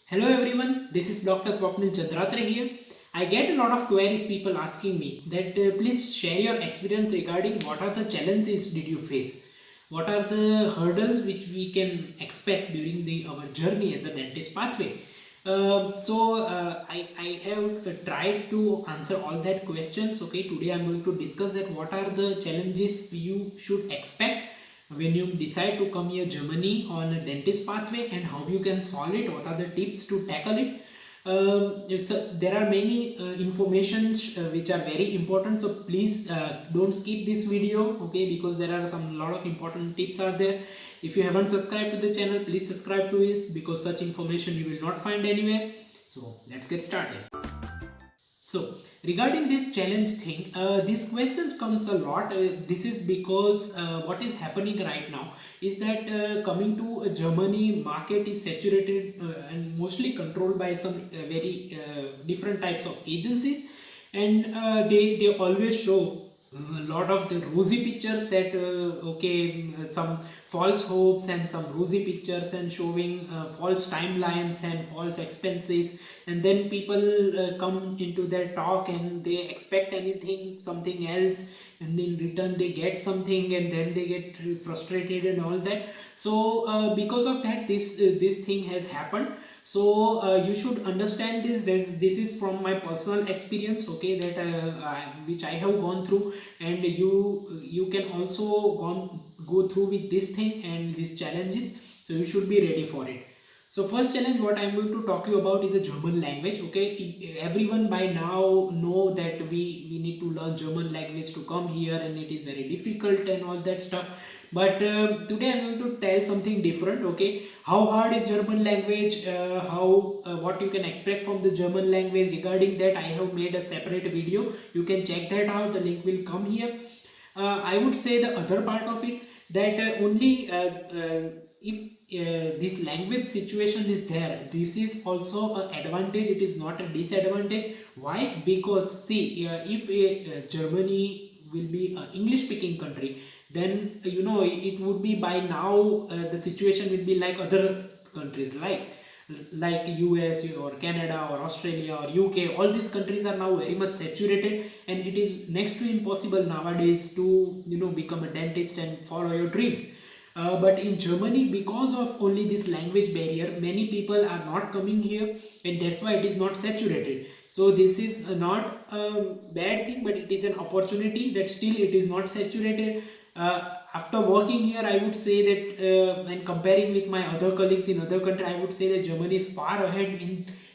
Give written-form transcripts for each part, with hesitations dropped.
Hello everyone, this is Dr. Swapnil Chandratre here. I get a lot of queries, people asking me that please share your experience regarding what are the challenges did you face, what are the hurdles which we can expect during our journey as a dentist pathway. I have tried to answer all that questions. Okay, today I'm going to discuss that what are the challenges you should expect when you decide to come here Germany on a dentist pathway and how you can solve it, what are the tips to tackle it. There are many informations which are very important, so please don't skip this video, okay, because there are some lot of important tips are there. If you haven't subscribed to the channel, please subscribe to it because such information you will not find anywhere. So let's get started. So regarding this challenge thing, this question comes a lot. This is because what is happening right now is that coming to Germany, market is saturated and mostly controlled by some very different types of agencies, and they always show a lot of the rosy pictures that some false hopes and some rosy pictures and showing false timelines and false expenses, and then people come into their talk and they expect anything something else, and in return they get something and then they get frustrated and all that. So because of that, this thing has happened. So you should understand this is from my personal experience, okay, that which I have gone through, and you can also go through with this thing and these challenges, so you should be ready for it. So first challenge what I'm going to talk you about is a German language. Okay, everyone by now know that we need to learn German language to come here, and it is very difficult and all that stuff. But today I'm going to tell something different. Okay, how hard is German language? How what you can expect from the German language? Regarding that, I have made a separate video. You can check that out. The link will come here. I would say the other part of it that only if this language situation is there, this is also an advantage, it is not a disadvantage. Why? Because see, if Germany will be an English speaking country, then it would be by now the situation will be like other countries like US or Canada or Australia or UK. All these countries are now very much saturated, and it is next to impossible nowadays to become a dentist and follow your dreams. But in Germany, because of only this language barrier, many people are not coming here, and that's why it is not saturated. So this is not a bad thing, but it is an opportunity that still it is not saturated. After working here, I would say that and comparing with my other colleagues in other countries, I would say that Germany is far ahead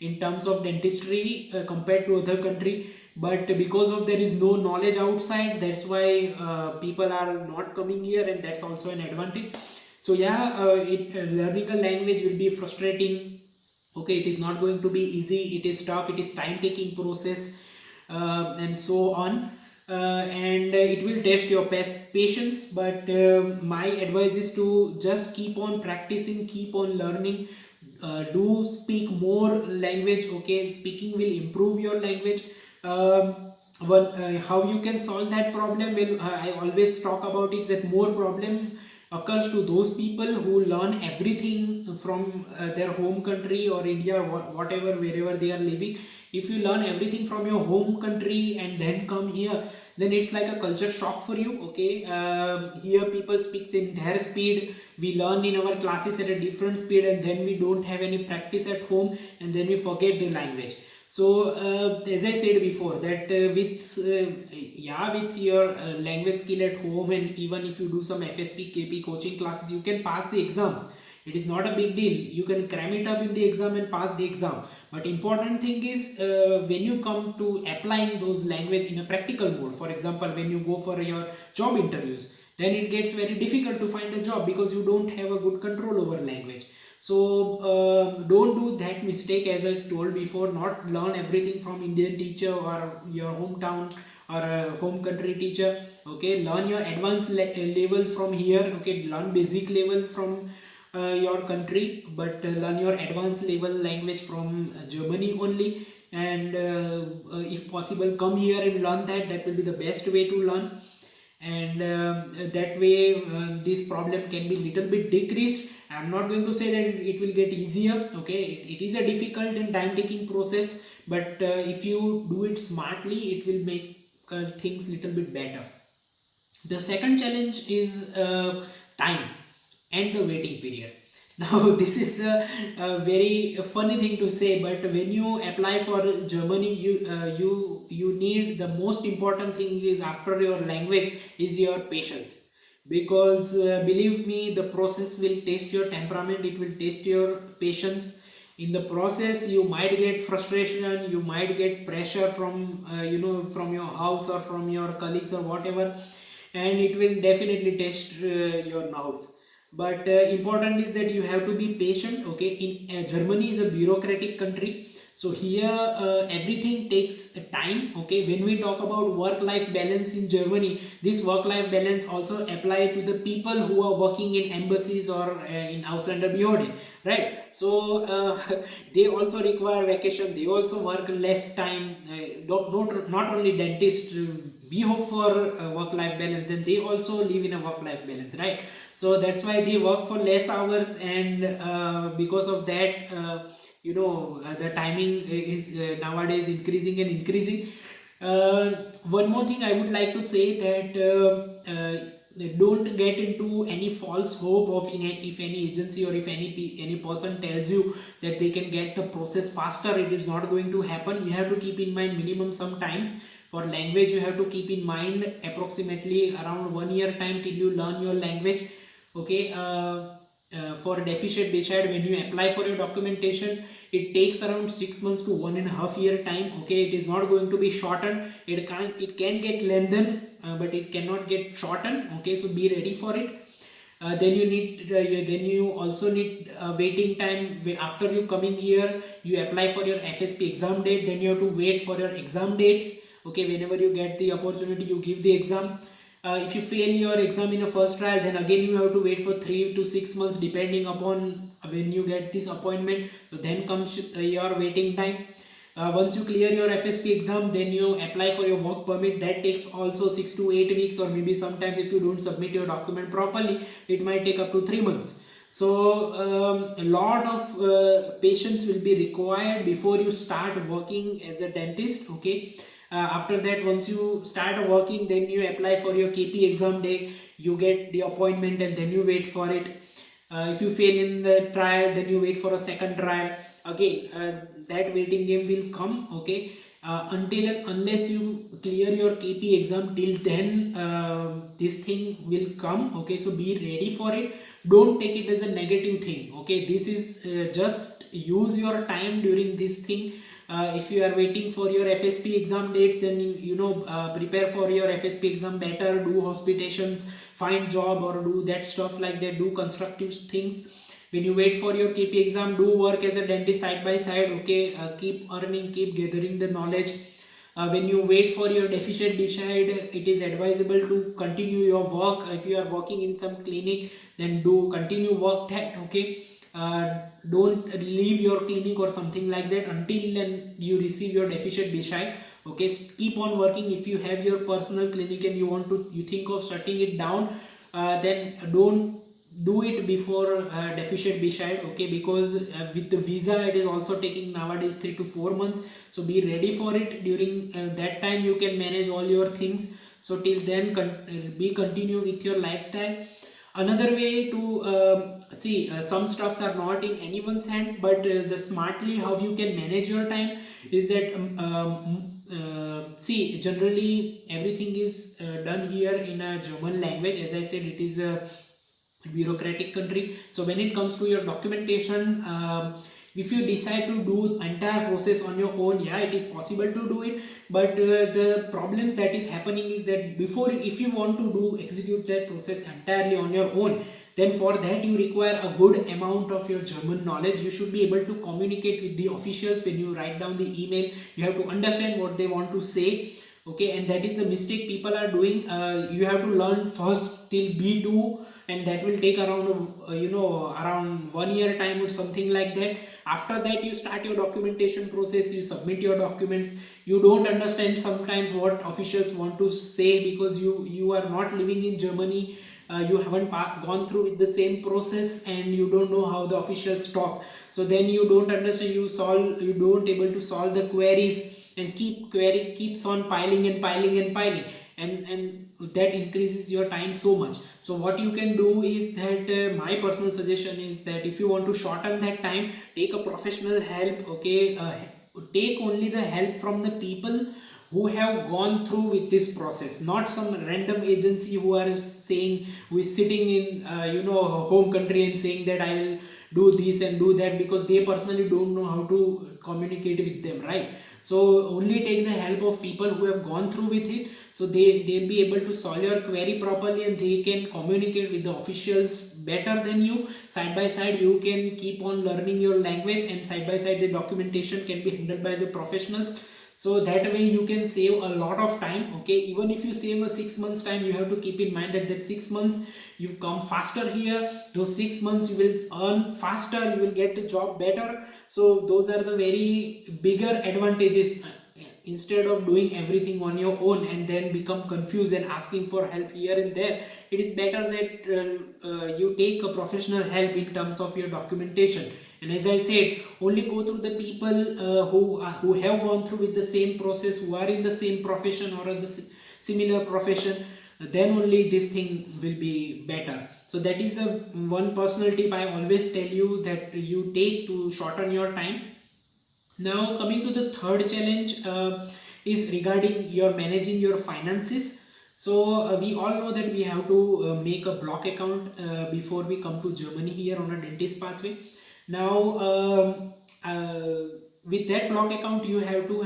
in terms of dentistry compared to other country. But because of there is no knowledge outside, that's why people are not coming here, and that's also an advantage. So yeah, learning a language will be frustrating. Okay, it is not going to be easy, it is tough, it is time taking process, and so on. And it will test your patience, but my advice is to just keep on practicing, keep on learning, do speak more language. Okay, speaking will improve your language. How you can solve that problem, well, I always talk about it, that more problem occurs to those people who learn everything from their home country or India or whatever, wherever they are living. If you learn everything from your home country and then come here, then it's like a culture shock for you. Okay, here people speak in their speed, we learn in our classes at a different speed, and then we don't have any practice at home, and then we forget the language. So as I said before, that with your language skill at home, and even if you do some FSP KP coaching classes, you can pass the exams. It is not a big deal, you can cram it up in the exam and pass the exam. But important thing is when you come to applying those language in a practical mode, for example when you go for your job interviews, then it gets very difficult to find a job because you don't have a good control over language. So don't do that mistake, as I told before, not learn everything from Indian teacher or your hometown or a home country teacher. Okay, learn your advanced level from here. Okay, learn basic level from your country, but learn your advanced level language from Germany only. And if possible, come here and learn that. That will be the best way to learn, and that way this problem can be little bit decreased. I'm not going to say that it will get easier. Okay, it is a difficult and time taking process, but if you do it smartly, it will make things little bit better. The second challenge is time and the waiting period. Now, this is the very funny thing to say, but when you apply for Germany, you need, the most important thing is, after your language, is your patience. Because believe me, the process will test your temperament, it will test your patience. In the process, you might get frustration, you might get pressure from from your house or from your colleagues or whatever, and it will definitely test your nerves. But important is that you have to be patient. Okay, in Germany is a bureaucratic country, so here everything takes time. Okay, when we talk about work life balance in Germany, this work life balance also apply to the people who are working in embassies or in Ausländer Behörden, right? So they also require vacation, they also work less time. Not only dentists, we hope for work life balance, then they also live in a work life balance, right? So that's why they work for less hours, and because of that, the timing is nowadays increasing and increasing. One more thing I would like to say, that don't get into any false hope of, if any agency or if any person tells you that they can get the process faster. It is not going to happen. You have to keep in mind, minimum sometimes for language, you have to keep in mind approximately around 1 year time till you learn your language. Okay, for deficient Bescheid, when you apply for your documentation, it takes around 6 months to 1.5 year time. Okay, it is not going to be shortened. It can get lengthened, but it cannot get shortened. Okay, so be ready for it. Then you also need waiting time. After you coming here, you apply for your FSP exam date, then you have to wait for your exam dates. Okay, whenever you get the opportunity, you give the exam. If you fail your exam in a first trial, then again you have to wait for 3 to 6 months depending upon when you get this appointment. So then comes your waiting time. Once you clear your FSP exam, then you apply for your work permit. That takes also 6 to 8 weeks, or maybe sometimes if you don't submit your document properly, it might take up to 3 months. So a lot of patience will be required before you start working as a dentist. Okay, after that, once you start working, then you apply for your KP exam date, you get the appointment, and then you wait for it. If you fail in the trial, then you wait for a second trial. Again, that waiting game will come. Okay, until and unless you clear your KP exam, till then this thing will come. Okay, so be ready for it. Don't take it as a negative thing. Okay, this is just use your time during this thing. If you are waiting for your FSP exam dates, then prepare for your FSP exam better, do hospitations, find job, or do that stuff like that, do constructive things. When you wait for your KP exam, do work as a dentist side by side. Okay, keep earning, keep gathering the knowledge. When you wait for your deficient decide, it is advisable to continue your work. If you are working in some clinic, then do continue work that. Okay, don't leave your clinic or something like that until then you receive your deficient decide. Okay, keep on working. If you have your personal clinic and you think of shutting it down, then don't do it before deficient decide. Okay, because with the visa, it is also taking nowadays 3 to 4 months. So be ready for it. During that time, you can manage all your things. So till then, continue with your lifestyle. Another way to see, some stuffs are not in anyone's hand, but the smartly how you can manage your time is that see, generally everything is done here in a German language. As I said, it is a bureaucratic country. So when it comes to your documentation, if you decide to do entire process on your own, yeah, it is possible to do it. But the problems that is happening is that if you want to execute that process entirely on your own, then for that you require a good amount of your German knowledge. You should be able to communicate with the officials. When you write down the email, you have to understand what they want to say. Okay, and that is the mistake people are doing. You have to learn first till B2, and that will take around around 1 year time or something like that. After that, you start your documentation process, you submit your documents. You don't understand sometimes what officials want to say, because you are not living in Germany. you haven't gone through with the same process and you don't know how the officials talk, so then you don't understand, you don't able to solve the queries, and query keeps on piling and piling and piling, and that increases your time so much. So what you can do is that, my personal suggestion is that if you want to shorten that time, take a professional help, okay. Take only the help from the people who have gone through with this process, not some random agency who are saying, who is sitting in home country and saying that I will do this and do that, because they personally don't know how to communicate with them, right? So only take the help of people who have gone through with it, so they'll be able to solve your query properly, and they can communicate with the officials better than you. Side by side you can keep on learning your language, and side by side the documentation can be handled by the professionals. So that way you can save a lot of time, okay. Even if you save a 6 months time, you have to keep in mind that 6 months you come faster here, those 6 months you will earn faster, you will get the job better. So those are the very bigger advantages. Instead of doing everything on your own and then become confused and asking for help here and there, it is better that you take a professional help in terms of your documentation. And as I said, only go through the people who have gone through with the same process, who are in the same profession or the similar profession, then only this thing will be better. So that is the one personal tip I always tell you that you take to shorten your time. Now coming to the third challenge, is regarding your managing your finances. So we all know that we have to make a block account before we come to Germany here on a dentist pathway. Now with that block account you have to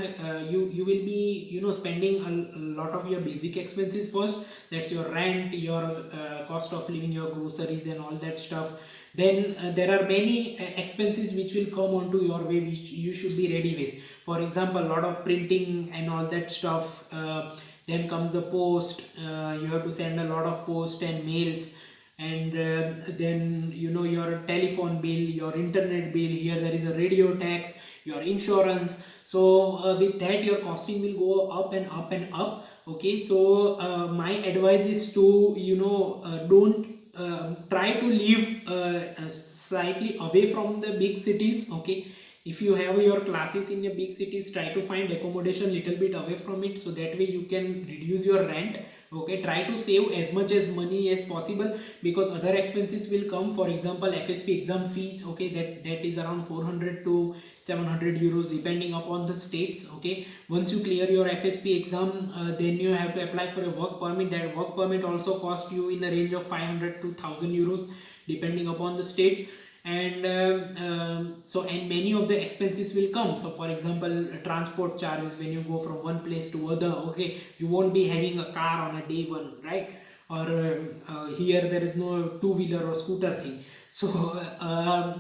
you will be spending a lot of your basic expenses first. That's your rent, your cost of living, your groceries and all that stuff. Then there are many expenses which will come onto your way, which you should be ready with. For example, a lot of printing and all that stuff. Then comes the post. You have to send a lot of post and mails, and then your telephone bill, your internet bill. Here there is a radio tax, your insurance. So with that your costing will go up and up and up. Okay, so my advice is to don't try to live slightly away from the big cities, okay. If you have your classes in your big cities, try to find accommodation little bit away from it, so that way you can reduce your rent, okay. Try to save as much as money as possible, because other expenses will come. For example, FSP exam fees, okay, that is around 400 to 700 euros depending upon the states, okay. Once you clear your FSP exam, then you have to apply for a work permit. That work permit also cost you in the range of 500 to 1000 euros depending upon the state. And and many of the expenses will come. So for example, transport charges, when you go from one place to other, okay, you won't be having a car on a day one, right? Or here there is no two-wheeler or scooter thing. So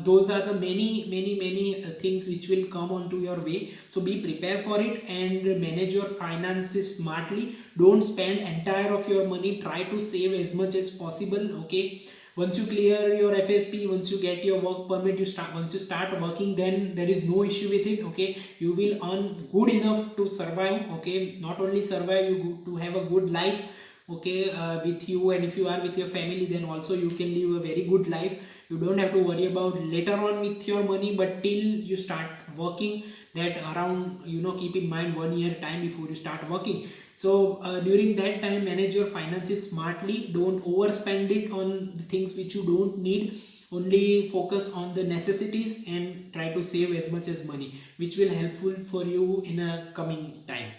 those are the many things which will come onto your way. So be prepared for it and manage your finances smartly. Don't spend entire of your money. Try to save as much as possible, okay. Once you clear your FSP, once you get your work permit, once you start working, then there is no issue with it, okay. You will earn good enough to survive, okay. Not only survive, you to have a good life, okay, with you. And if you are with your family, then also you can live a very good life. You don't have to worry about later on with your money, but till you start working, that around keep in mind 1 year time before you start working. So during that time, manage your finances smartly. Don't overspend it on the things which you don't need. Only focus on the necessities and try to save as much as money, which will helpful for you in a coming time.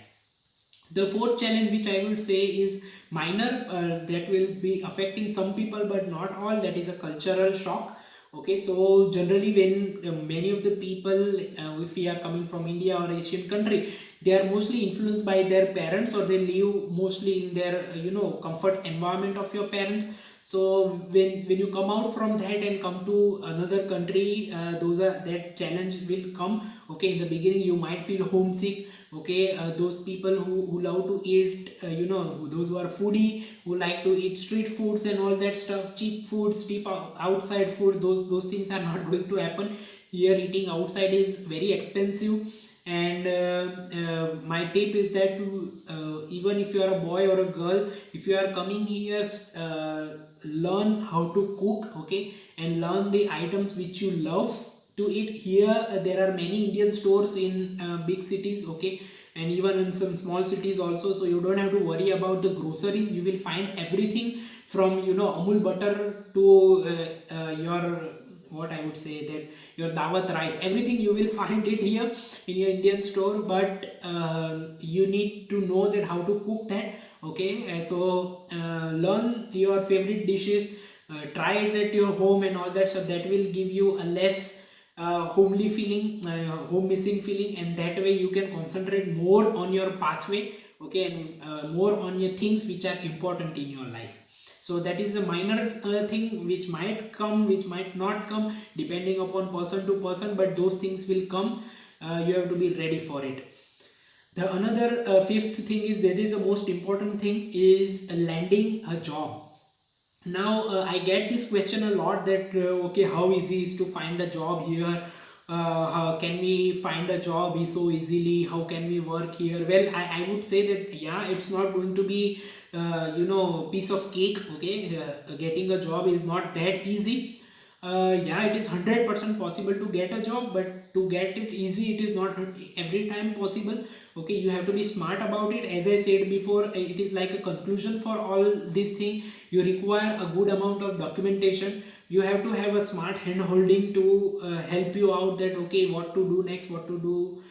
The fourth challenge which I would say is minor, that will be affecting some people but not all, that is a cultural shock. Okay, so generally when many of the people, if we are coming from India or Asian country, they are mostly influenced by their parents, or they live mostly in their comfort environment of your parents. So when you come out from that and come to another country, that challenge will come. Okay, in the beginning you might feel homesick, okay. Those people who love to eat, those who are foodie, who like to eat street foods and all that stuff, cheap foods, cheap outside food, those things are not going to happen here. Eating outside is very expensive. And my tip is that even if you are a boy or a girl, if you are coming here learn how to cook, okay, and learn the items which you love to eat. Here there are many Indian stores in big cities, okay, and even in some small cities also, so you don't have to worry about the groceries. You will find everything from, you know, Amul butter to your, what I would say, that your dawat rice, everything you will find it here in your Indian store. But you need to know that how to cook that, okay. So learn your favorite dishes, try it at your home and all that, so that will give you a less homely feeling, home missing feeling, and that way you can concentrate more on your pathway, okay, and more on your things which are important in your life. So that is a minor thing which might come, which might not come, depending upon person to person, but those things will come. You have to be ready for it. The another fifth thing is, that is the most important thing, is landing a job. Now I get this question a lot, that okay, how easy is to find a job here, how can we find a job so easily, how can we work here? Well, I would say that yeah, it's not going to be you know, piece of cake, okay. Getting a job is not that easy. Yeah, it is 100% possible to get a job, but to get it easy, it is not every time possible, okay. You have to be smart about it. As I said before, it is like a conclusion for all this thing. You require a good amount of documentation. You have to have a smart hand holding to help you out, that okay, what to do next, what to do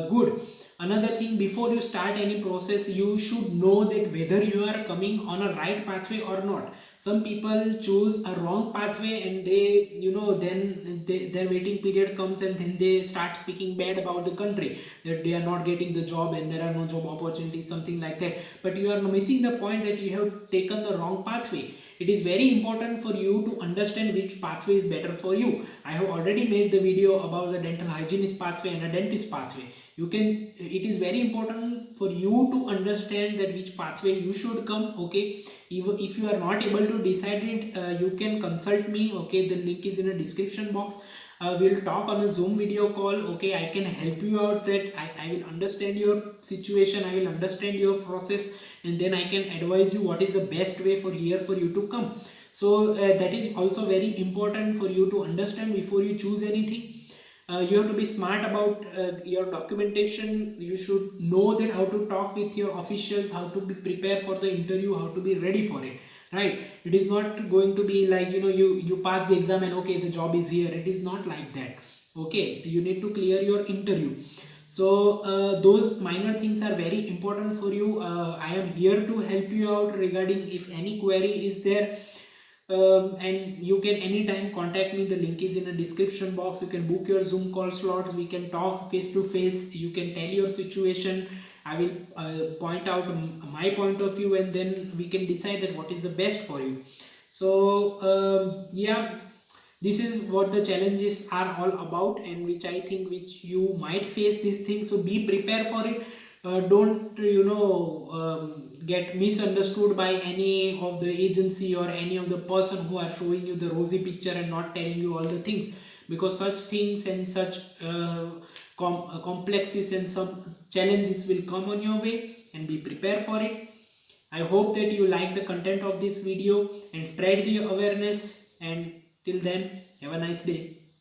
good. Another thing, before you start any process, you should know that whether you are coming on a right pathway or not. Some people choose a wrong pathway, and they, you know, then their waiting period comes, and then they start speaking bad about the country, that they are not getting the job and there are no job opportunities, something like that. But you are missing the point, that you have taken the wrong pathway. It is very important for you to understand which pathway is better for you. I have already made the video about the dental hygienist pathway and a dentist pathway. You can, it is very important for you to understand that which pathway you should come, okay. Even if you are not able to decide it, you can consult me, okay. The link is in the description box. We'll talk on a Zoom video call, okay. I can help you out, that I will understand your situation, I will understand your process, and then I can advise you what is the best way for here for you to come. So that is also very important for you to understand before you choose anything. You have to be smart about your documentation. You should know that how to talk with your officials, how to be prepared for the interview, how to be ready for it, right? It is not going to be like, you know, you pass the exam and okay, the job is here. It is not like that, okay. You need to clear your interview. So those minor things are very important for you. I am here to help you out regarding if any query is there. And you can anytime contact me. The link is in the description box. You can book your Zoom call slots. We can talk face to face. You can tell your situation. I will point out my point of view, and then we can decide that what is the best for you. So yeah, this is what the challenges are all about, and which I think which you might face these things. So be prepared for it. Don't, you know, get misunderstood by any of the agency or any of the person who are showing you the rosy picture and not telling you all the things, because such things and such complexes and some challenges will come on your way, and be prepared for it. I hope that you like the content of this video and spread the awareness, and till then, have a nice day.